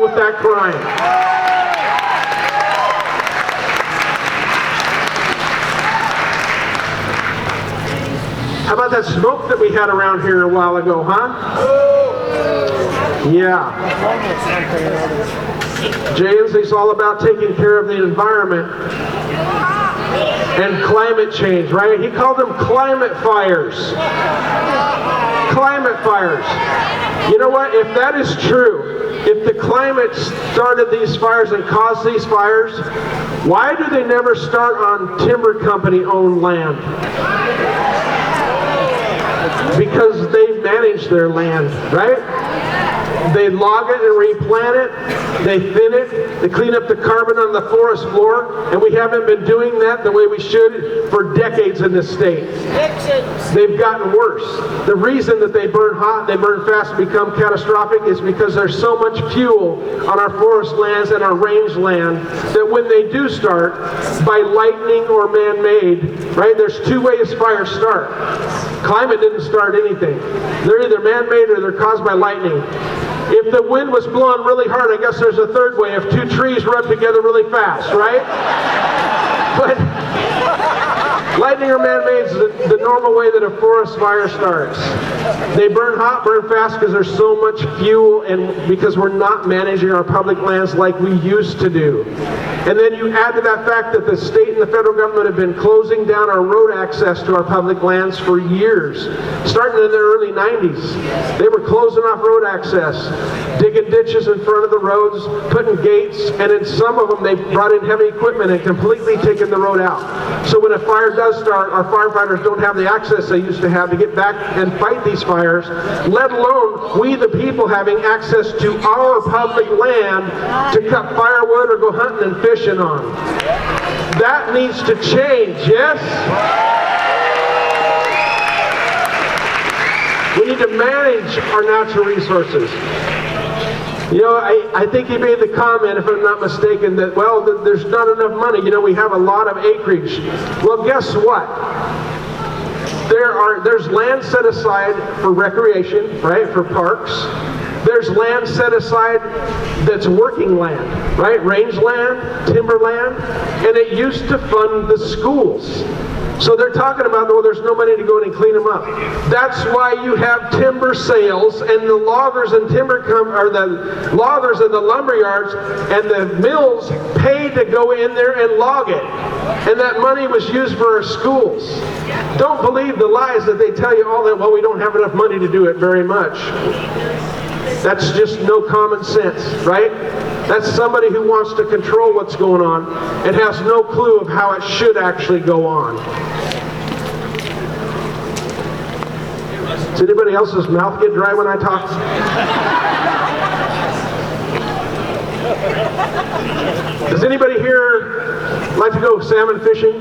with that crime. How about that smoke that we had around here a while ago, huh? Yeah. JNC's all about taking care of the environment and climate change, right? He called them climate fires. Climate fires. You know what? If that is true, if the climate started these fires and caused these fires, why do they never start on timber company owned land? Because they manage their land, right? They log it and replant it, they thin it, they clean up the carbon on the forest floor, and we haven't been doing that the way we should for decades in this state. They've gotten worse. The reason that they burn hot, they burn fast and become catastrophic is because there's so much fuel on our forest lands and our range land that when they do start, by lightning or man-made, right, there's two ways fires start. Climate didn't start anything. They're either man-made or they're caused by lightning. If the wind was blowing really hard, I guess there's a third way. If two trees rub together really fast, right? But lightning or man-made is the normal way that a forest fire starts. They burn hot, burn fast because there's so much fuel and because we're not managing our public lands like we used to do. And then you add to that fact that the state and the federal government have been closing down our road access to our public lands for years. Starting in the early 90s, they were closing off road access, digging ditches in front of the roads, putting gates, and in some of them they brought in heavy equipment and completely taken the road out. So when a fire does start, our firefighters don't have the access they used to have to get back and fight these fires, let alone we the people having access to our public land to cut firewood or go hunting and fishing on. That needs to change, yes? We need to manage our natural resources. You know, I think he made the comment, if I'm not mistaken, that, well, there's not enough money. You know, we have a lot of acreage. Well, guess what? There's land set aside for recreation, right, for parks. There's land set aside that's working land, right, range land, timber land, and it used to fund the schools. So they're talking about, well, there's no money to go in and clean them up. That's why you have timber sales and the loggers and the loggers and the lumber yards and the mills pay to go in there and log it. And that money was used for our schools. Don't believe the lies that they tell you all that, well, we don't have enough money to do it very much. That's just no common sense, right? That's somebody who wants to control what's going on and has no clue of how it should actually go on. Does anybody else's mouth get dry when I talk? Does anybody here like to go salmon fishing?